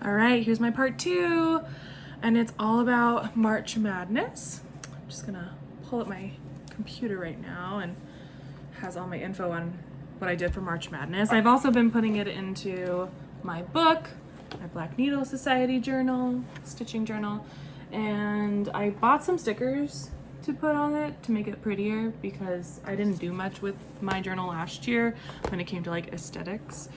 All right, here's my part 2, and it's all about March Madness. I'm just gonna pull up my computer right now, and has all my info on what I did for March Madness. I've also been putting it into my book, my Black Needle Society journal, stitching journal, and I bought some stickers to put on it to make it prettier because I didn't do much with my journal last year when it came to like aesthetics.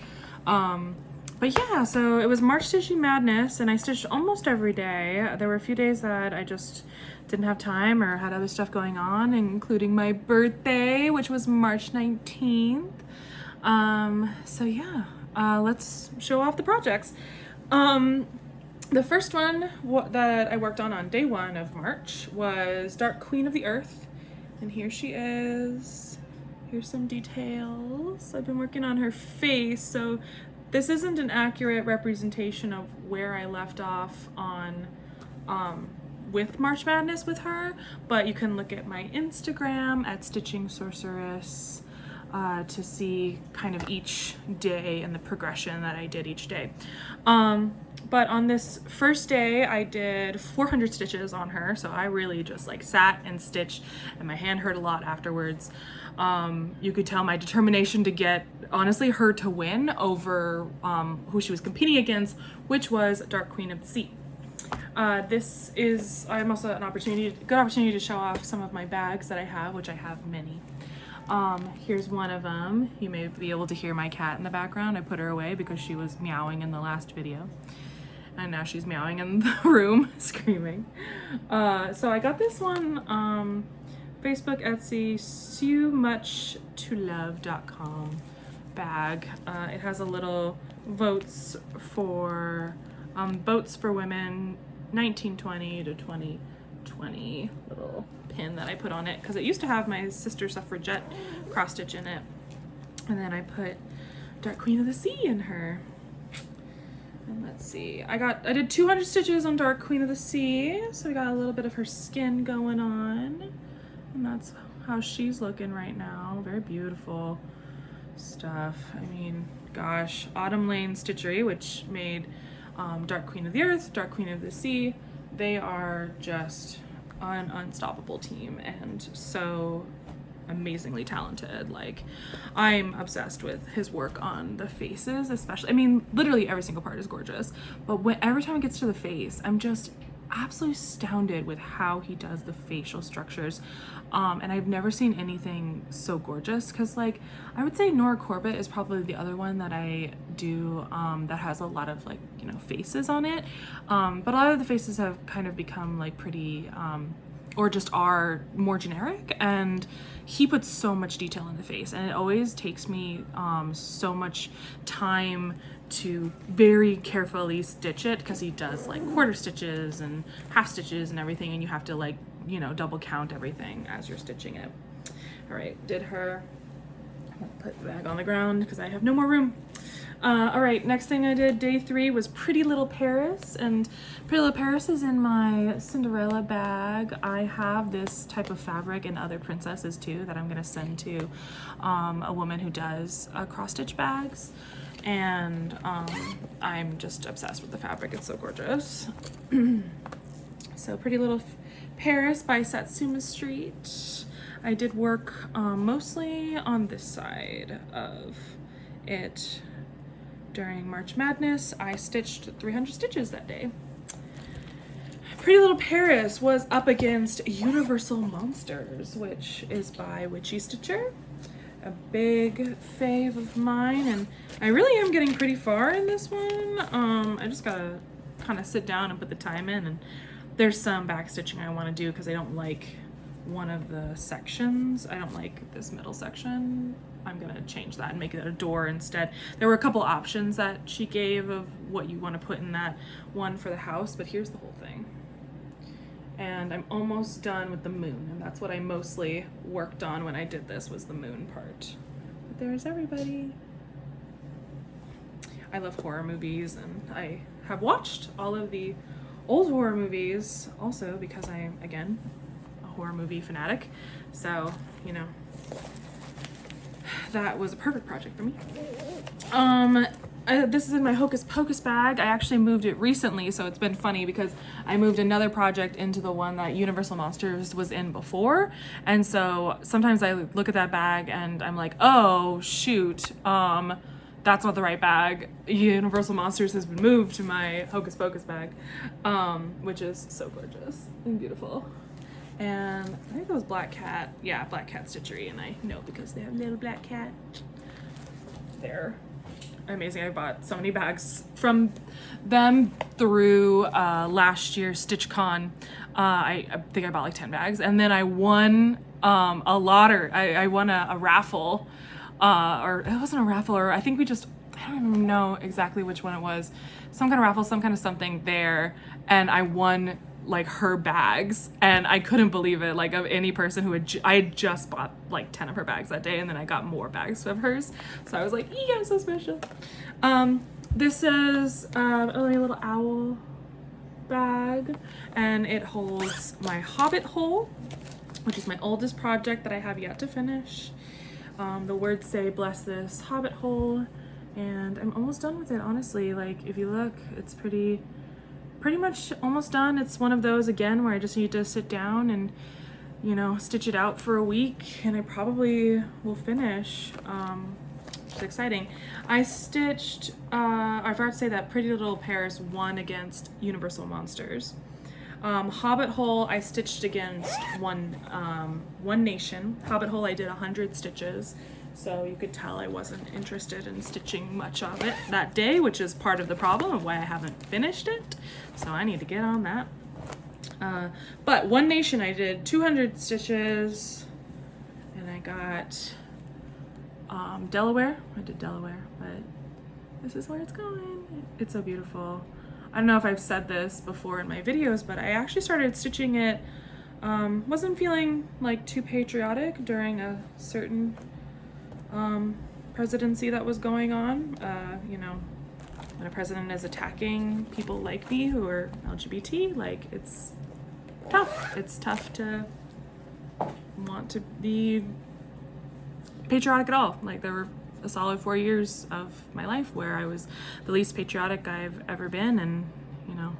But yeah, so it was March Stitching Madness, and I stitched almost every day. There were a few days that I just didn't have time or had other stuff going on, including my birthday, which was March 19th. So yeah, let's show off the projects. The first one that I worked on day 1 of March was Dark Queen of the Earth, and here she is. Here's some details. I've been working on her face, so this isn't an accurate representation of where I left off on with March Madness with her, but you can look at my Instagram at Stitching Sorceress to see kind of each day and the progression that I did each day. But on this first day, I did 400 stitches on her, so I really just like sat and stitched, and my hand hurt a lot afterwards. You could tell my determination to get, honestly, her to win over who she was competing against, which was Dark Queen of the Sea. This is, I'm also good opportunity to show off some of my bags that I have, which I have many. Here's one of them. You may be able to hear my cat in the background. I put her away because she was meowing in the last video, and now she's meowing in the room screaming. So I got this one, Facebook, Etsy, sewmuchtolove.com bag. It has a little votes for women 1920 to 2020 little pin that I put on it, because it used to have my sister suffragette cross stitch in it, and then I put Dark Queen of the Sea in her. And let's see, I did 200 stitches on Dark Queen of the Sea, so we got a little bit of her skin going on, and that's how she's looking right now. Very beautiful stuff. I mean, gosh, Autumn Lane Stitchery, which made Dark Queen of the Earth, Dark Queen of the Sea, they are just an unstoppable team and so amazingly talented. Like, I'm obsessed with his work on the faces, especially. I mean, literally every single part is gorgeous, but every time it gets to the face, I'm just absolutely astounded with how he does the facial structures. And I've never seen anything so gorgeous, because like I would say Nora Corbett is probably the other one that I do that has a lot of, like, you know, faces on it, but a lot of the faces have kind of become like pretty or just are more generic, and he puts so much detail in the face, and it always takes me so much time to very carefully stitch it, because he does like quarter stitches and half stitches and everything, and you have to, like, you know, double count everything as you're stitching it. All right, did her. I'll put the bag on the ground because I have no more room. All right, next thing I did, day 3, was Pretty Little Paris, and Pretty Little Paris is in my Cinderella bag. I have this type of fabric and other princesses too that I'm gonna send to a woman who does cross-stitch bags, and I'm just obsessed with the fabric. It's so gorgeous. So Pretty Little Paris by Satsuma Street. I did work mostly on this side of it. During March Madness, I stitched 300 stitches that day. Pretty Little Paris was up against Universal Monsters, which is by Witchy Stitcher, a big fave of mine, and I really am getting pretty far in this one. I just gotta kind of sit down and put the time in, and there's some back stitching I want to do because I don't like one of the sections. I don't like this middle section. I'm gonna change that and make it a door instead. There were a couple options that she gave of what you want to put in that one for the house, but here's the whole thing. And I'm almost done with the moon, and that's what I mostly worked on when I did this, was the moon part. But there's everybody. I love horror movies, and I have watched all of the old horror movies also because I'm, again, a horror movie fanatic. So, you know, that was a perfect project for me. this is in my Hocus Pocus bag. I actually moved it recently, so it's been funny because I moved another project into the one that Universal Monsters was in before. And so sometimes I look at that bag and I'm like, oh, shoot, that's not the right bag. Universal Monsters has been moved to my Hocus Pocus bag, which is so gorgeous and beautiful. And I think that was Black Cat. Yeah, Black Cat Stitchery, and I know because they have a little black cat. They're amazing. I bought so many bags from them through last year's StitchCon. I think I bought like 10 bags, and then I won a lottery. I won a raffle, or it wasn't a raffle, or I think I don't even know exactly which one it was. Some kind of raffle, some kind of something there, and I won like her bags, and I couldn't believe it. Like, of any person who I had just bought like 10 of her bags that day, and then I got more bags of hers, so I was like, I'm so special. This is a little owl bag, and it holds my Hobbit hole, which is my oldest project that I have yet to finish. The words say, bless this Hobbit hole, and I'm almost done with it, honestly. Like, if you look, it's pretty much almost done. It's one of those, again, where I just need to sit down and, you know, stitch it out for a week, and I probably will finish. It's exciting. I stitched, I forgot to say that Pretty Little Paris won against Universal Monsters. Hobbit Hole, I stitched against One Nation. Hobbit Hole, I did 100 stitches. So you could tell I wasn't interested in stitching much of it that day, which is part of the problem of why I haven't finished it. So I need to get on that. But One Nation, I did 200 stitches, and I got Delaware. I did Delaware, but this is where it's going. It's so beautiful. I don't know if I've said this before in my videos, but I actually started stitching it, wasn't feeling like too patriotic during a certain presidency that was going on. You know, when a president is attacking people like me who are LGBT, like, it's tough. It's tough to want to be patriotic at all. Like, there were a solid 4 years of my life where I was the least patriotic I've ever been, and, you know,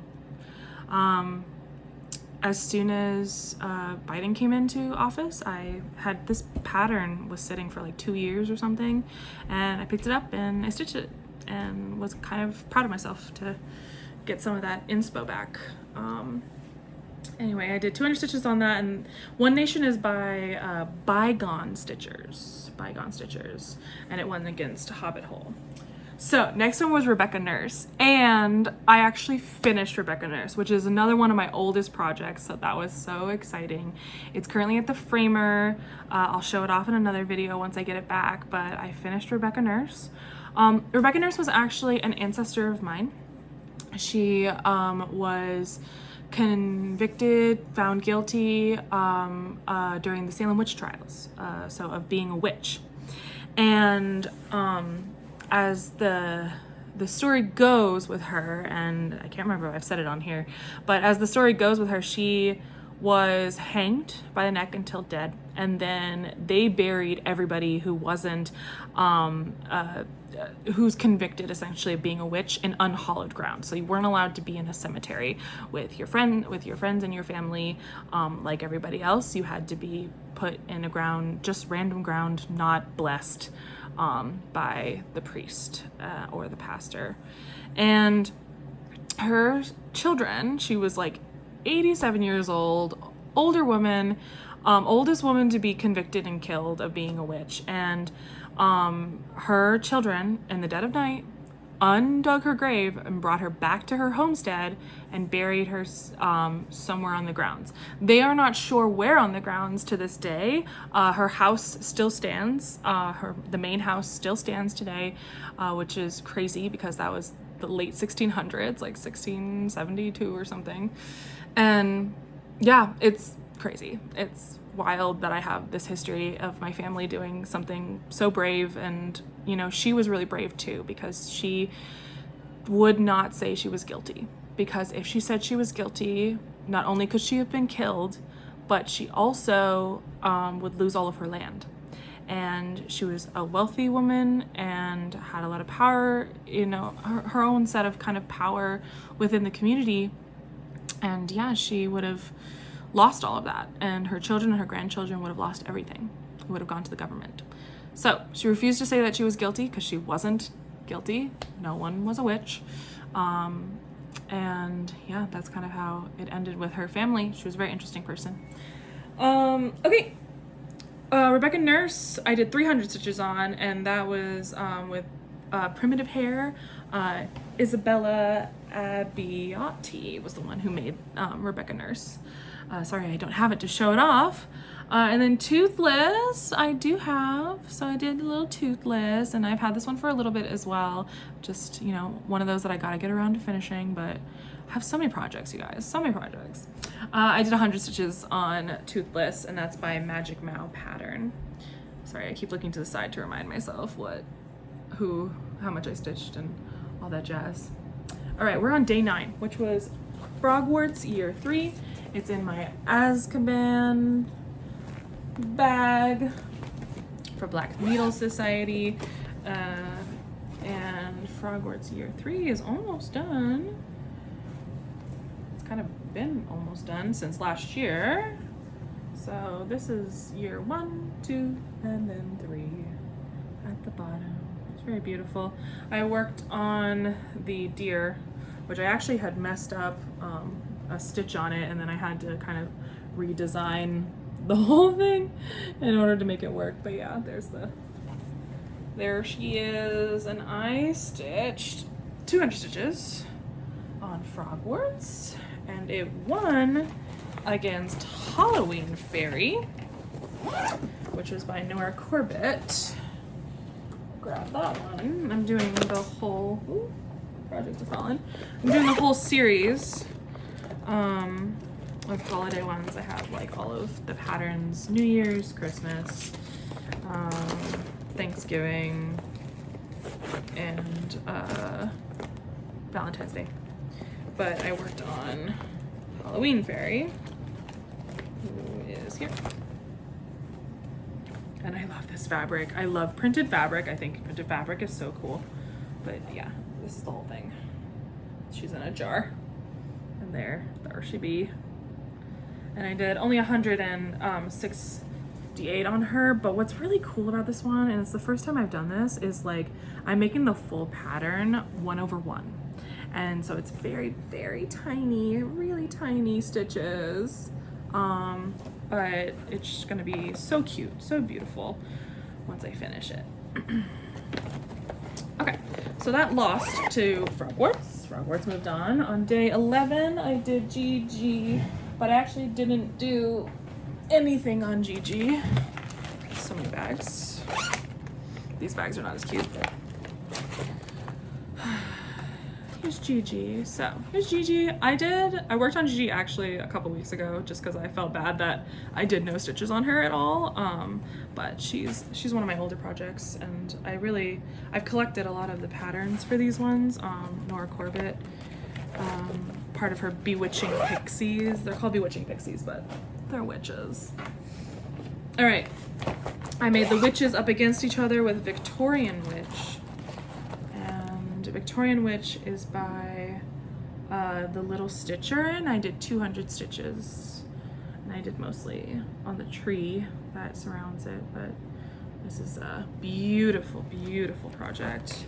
as soon as Biden came into office, I had this pattern was sitting for like 2 years or something, and I picked it up and I stitched it, and was kind of proud of myself to get some of that inspo back. Anyway, I did 200 stitches on that, and One Nation is by Bygone Stitchers, and it won against Hobbit Hole. So next one was Rebecca Nurse, and I actually finished Rebecca Nurse, which is another one of my oldest projects, so that was so exciting. It's currently at the framer. I'll show it off in another video once I get it back, but I finished Rebecca Nurse. Rebecca Nurse was actually an ancestor of mine. She was convicted, found guilty during the Salem witch trials, so of being a witch. And as the story goes with her, and I can't remember if I've said it on here, but as the story goes with her, she was hanged by the neck until dead, and then they buried everybody who wasn't who's convicted essentially of being a witch in unhallowed ground. So you weren't allowed to be in a cemetery with your friends and your family, like everybody else. You had to be put in a ground, just random ground, not blessed by the priest or the pastor. And her children, she was like 87 years old, older woman, oldest woman to be convicted and killed of being a witch. And her children, in the dead of night, undug her grave and brought her back to her homestead and buried her somewhere on the grounds. They are not sure where on the grounds to this day. Her house still stands. The main house still stands today, which is crazy because that was the late 1600s, like 1672 or something. And yeah, it's crazy. It's wild that I have this history of my family doing something so brave. And, you know, she was really brave too, because she would not say she was guilty. Because if she said she was guilty, not only could she have been killed, but she also would lose all of her land. and she was a wealthy woman and had a lot of power, you know, her own set of kind of power within the community. And yeah, she would have lost all of that, and her children and her grandchildren would have lost everything. It would have gone to the government. So she refused to say that she was guilty because she wasn't guilty. No one was a witch. And yeah, that's kind of how it ended with her family. She was a very interesting person. Okay. Rebecca Nurse, I did 300 stitches on, and that was with primitive hair. Isabella Abbiati was the one who made Rebecca Nurse. Sorry, I don't have it to show it off. And then Toothless, I do have. So I did a little Toothless, and I've had this one for a little bit as well. Just, you know, one of those that I gotta get around to finishing, but I have so many projects, you guys, so many projects. I did 100 stitches on Toothless, and that's by Magic Mao Pattern. Sorry, I keep looking to the side to remind myself how much I stitched and all that jazz. All right, we're on day 9, which was Frogwarts Year 3. It's in my Azkaban bag for Black Needle Society. And Frogwarts Year 3 is almost done. It's kind of been almost done since last year. So this is year 1, 2, and then 3 at the bottom. It's very beautiful. I worked on the deer, which I actually had messed up a stitch on it, and then I had to kind of redesign the whole thing in order to make it work. But yeah, there she is, and I stitched 200 stitches on Frogwarts, and it won against Halloween Fairy, which was by Nora Corbett. Grab that one. I'm doing the whole Project to Fallen. I'm doing the whole series of holiday ones. I have like all of the patterns: New Year's, Christmas, Thanksgiving, and Valentine's Day. But I worked on Halloween Fairy, who is here. And I love this fabric. I love printed fabric. I think printed fabric is so cool. But yeah, this is the whole thing. She's in a jar. And there she be. And I did only 168 on her. But what's really cool about this one, and it's the first time I've done this, is like I'm making the full pattern 1/1. And so it's very, very tiny, really tiny stitches. But it's gonna be so cute, so beautiful once I finish it. Okay, so that lost to Frogwarts. Frogwarts moved on. On day 11, I did Gigi, but I actually didn't do anything on Gigi. So many bags. These bags are not as cute. Here's Gigi. So here's Gigi. I worked on Gigi actually a couple weeks ago just because I felt bad that I did no stitches on her at all. But she's one of my older projects, and I've collected a lot of the patterns for these ones. Nora Corbett, part of her Bewitching Pixies. They're called Bewitching Pixies, but they're witches. All right, I made the witches up against each other with Victorian Witch. Victorian Witch is by The Little Stitcher, and I did 200 stitches, and I did mostly on the tree that surrounds it, but this is a beautiful, beautiful project.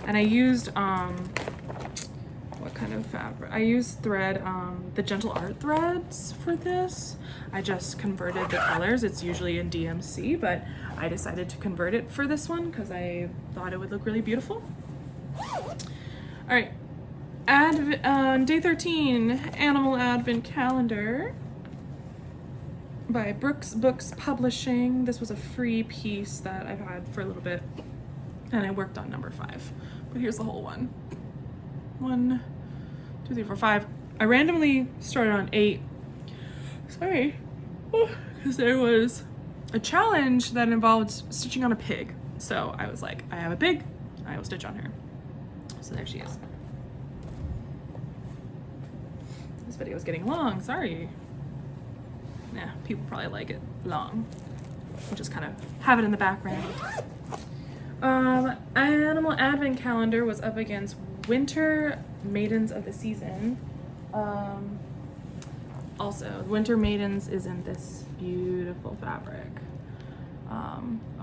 And I used what kind of fabric? I used thread, the Gentle Art threads for this. I just converted the colors. It's usually in DMC, but I decided to convert it for this one because I thought it would look really beautiful. All right, day 13, Animal Advent Calendar by Brooks Books Publishing. This was a free piece that I've had for a little bit, and I worked on number 5. But here's the whole one. 1, 2, 3, 4, 5. I randomly started on 8. Sorry, because there was a challenge that involved stitching on a pig. So I was like, I have a pig, I will stitch on her. So there she is. This video is getting long, sorry. Nah, people probably like it long. We'll just kind of have it in the background. Animal Advent Calendar was up against Winter Maidens of the Season. Also, Winter Maidens is in this beautiful fabric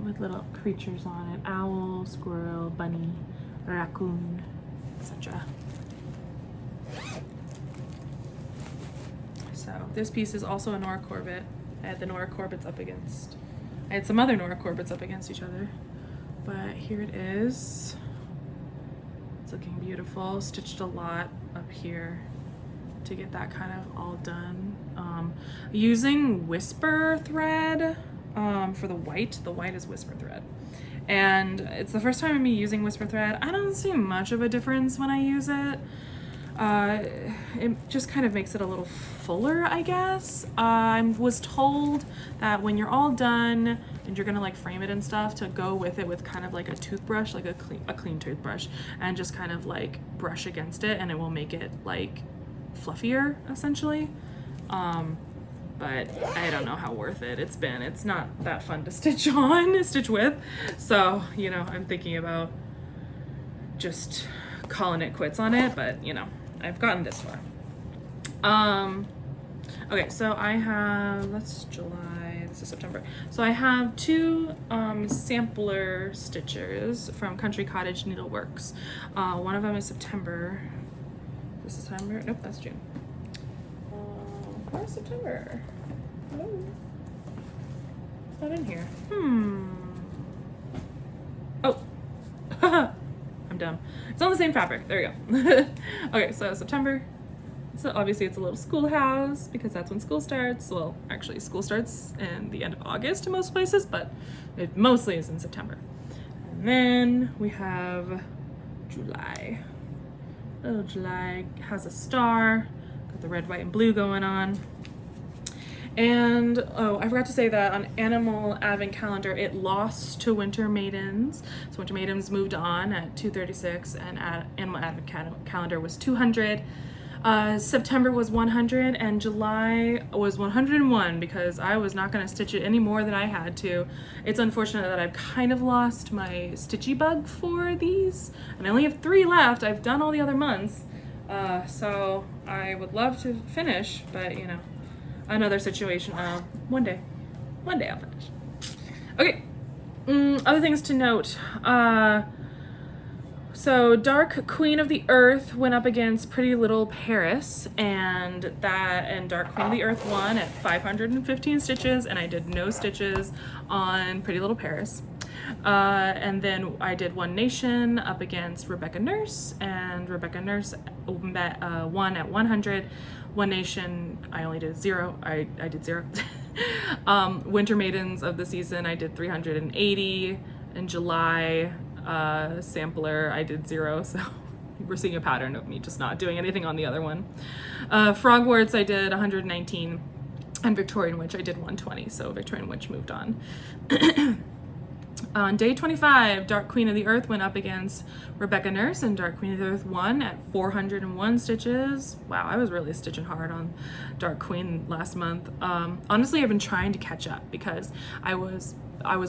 with little creatures on it. Owl, squirrel, bunny, raccoon, etc. So this piece is also a Nora Corbett. I had the Nora Corbett's up against, I had some other Nora Corbett's up against each other. But here it is. It's looking beautiful. Stitched a lot up here to get that kind of all done. Using Whisper thread for the white. The white is Whisper thread. And it's the first time I'm using Whisper thread. I don't see much of a difference when I use it. It just kind of makes it a little fuller, I guess. I was told that when you're all done and you're gonna like frame it and stuff, to go with it with kind of like a toothbrush, like a clean toothbrush, and just kind of like brush against it, and it will make it like fluffier essentially. But I don't know how worth it it's been. It's not that fun to stitch with. So, you know, I'm thinking about just calling it quits on it, but you know, I've gotten this far. Okay, so I have, that's July, this is September. So I have two sampler stitchers from Country Cottage Needleworks. One of them is September. This is September? Nope, that's June. Where's September? Oh, it's not in here. Oh, I'm dumb. It's on the same fabric. There we go. Okay, so September. So obviously it's a little schoolhouse because that's when school starts. Well, actually school starts in the end of August in most places, but it mostly is in September. And then we have July. Little July has a star, got the red, white, and blue going on. And oh, I forgot to say that on Animal Advent Calendar, it lost to Winter Maidens. So Winter Maidens moved on at 236, and Animal Advent Calendar was 200. September was 100, and July was 101 because I was not going to stitch it any more than I had to. It's unfortunate that I've kind of lost my Stitchy bug for these, and I only have 3 left. I've done all the other months, so I would love to finish, but you know, another situation. One day I'll finish. Okay, other things to note. So Dark Queen of the Earth went up against Pretty Little Paris, and Dark Queen of the Earth won at 515 stitches, and I did no stitches on Pretty Little Paris. And then I did One Nation up against Rebecca Nurse, and Rebecca Nurse won at 100. One Nation, I only did 0. I did 0. Winter Maidens of the Season, I did 380. In July, sampler, I did 0, so we're seeing a pattern of me just not doing anything on the other one. Frogwarts, I did 119, and Victorian Witch, I did 120, so Victorian Witch moved on. On day 25, Dark Queen of the Earth went up against Rebecca Nurse, and Dark Queen of the Earth won at 401 stitches. Wow, I was really stitching hard on Dark Queen last month. Honestly, I've been trying to catch up because I was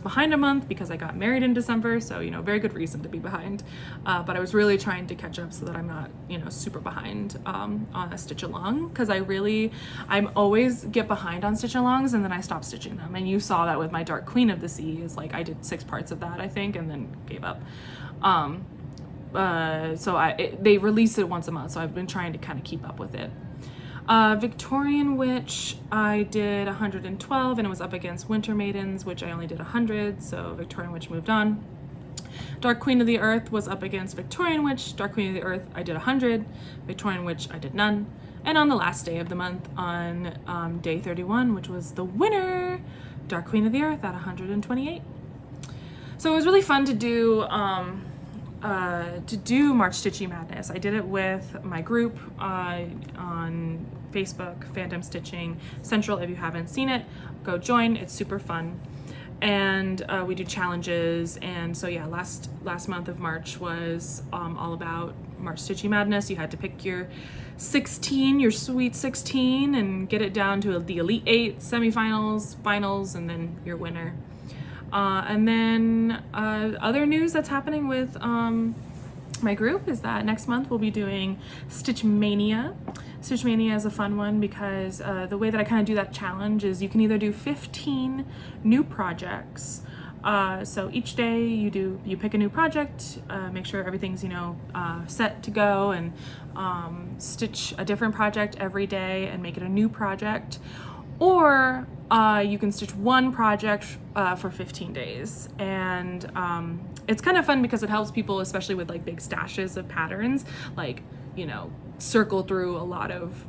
behind a month because I got married in December, so you know, very good reason to be behind. But I was really trying to catch up so that I'm not, you know, super behind on a stitch along, because I'm always get behind on stitch alongs and then I stop stitching them. And you saw that with my Dark Queen of the Sea, is like I did 6 parts of that, I think, and then gave up. So they release it once a month, so I've been trying to kind of keep up with it. Victorian Witch, I did 112, and it was up against Winter Maidens, which I only did 100, so Victorian Witch moved on. Dark Queen of the Earth was up against Victorian Witch. Dark Queen of the Earth, I did 100. Victorian Witch, I did none. And on the last day of the month, on day 31, which was the winner, Dark Queen of the Earth at 128. So it was really fun to do March Stitchy Madness. I did it with my group on Facebook, Phantom Stitching Central. If you haven't seen it, go join. It's super fun. And we do challenges. And so yeah, last month of March was all about March Stitchy Madness. You had to pick your 16, your sweet 16, and get it down to the Elite 8, semifinals, finals, and then your winner. And then other news that's happening with my group is that next month we'll be doing Stitch Mania. Stitch Mania is a fun one because the way that I kind of do that challenge is you can either do 15 new projects. So each day you pick a new project, make sure everything's, you know, set to go, and stitch a different project every day and make it a new project. Or you can stitch one project for 15 days. And it's kind of fun because it helps people, especially with like big stashes of patterns, like, you know, circle through a lot of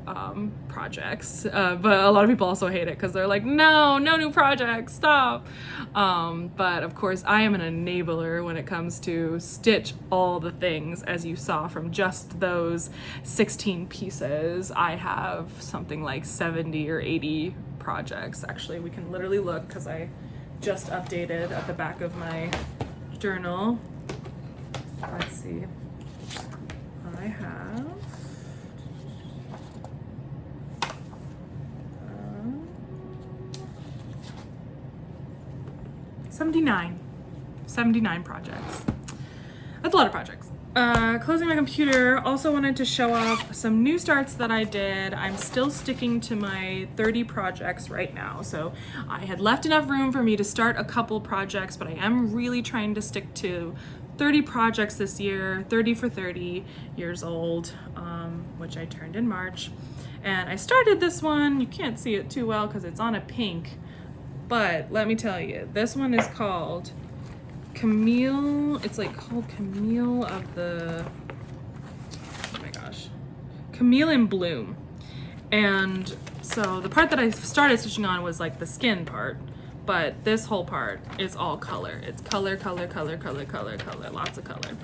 projects. But a lot of people also hate it because they're like, no new projects, stop. But of course I am an enabler when it comes to stitch all the things. As you saw from just those 16 pieces, I have something like 70 or 80 projects. Actually, we can literally look because I just updated at the back of my journal. Let's see. I have 79 projects. That's a lot of projects. Closing my computer, also wanted to show off some new starts that I did. I'm still sticking to my 30 projects right now. So I had left enough room for me to start a couple projects, but I am really trying to stick to 30 projects this year, 30 for 30 years old, which I turned in March. And I started this one, you can't see it too well because it's on a pink, but let me tell you, this one is called Camille. It's like called Camille of the, oh my gosh, Camille in Bloom. And so the part that I started stitching on was like the skin part, but this whole part is all color. It's color, color, color, color, color, color, lots of color.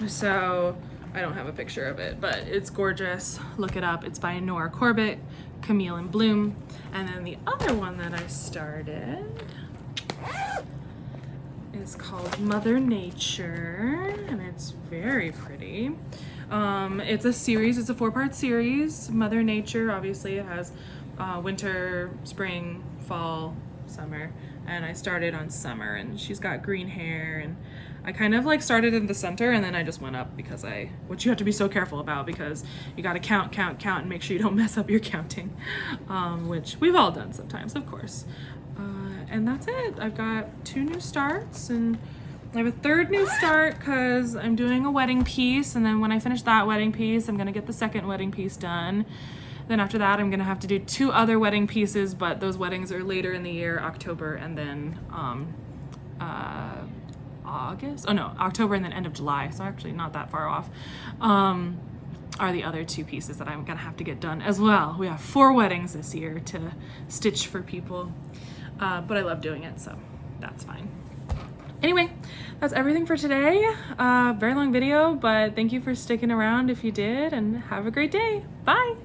So I don't have a picture of it, but it's gorgeous. Look it up. It's by Nora Corbett, Camille in Bloom. And then the other one that I started is called Mother Nature, and it's very pretty. It's a series, it's a 4-part series. Mother Nature, obviously it has winter, spring, fall, summer, and I started on summer, and she's got green hair, and I kind of like started in the center and then I just went up because which you have to be so careful about because you got to count and make sure you don't mess up your counting, which we've all done sometimes, of course. And that's it. I've got 2 new starts, and I have a 3rd new start because I'm doing a wedding piece, and then when I finish that wedding piece, I'm gonna get the 2nd wedding piece done. Then after that, I'm gonna have to do 2 other wedding pieces, but those weddings are later in the year, October, and then August? Oh no, October and then end of July, so actually not that far off. Are the other 2 pieces that I'm gonna have to get done as well. We have 4 weddings this year to stitch for people. But I love doing it, so that's fine. Anyway, that's everything for today. Very long video, but thank you for sticking around if you did, and have a great day. Bye.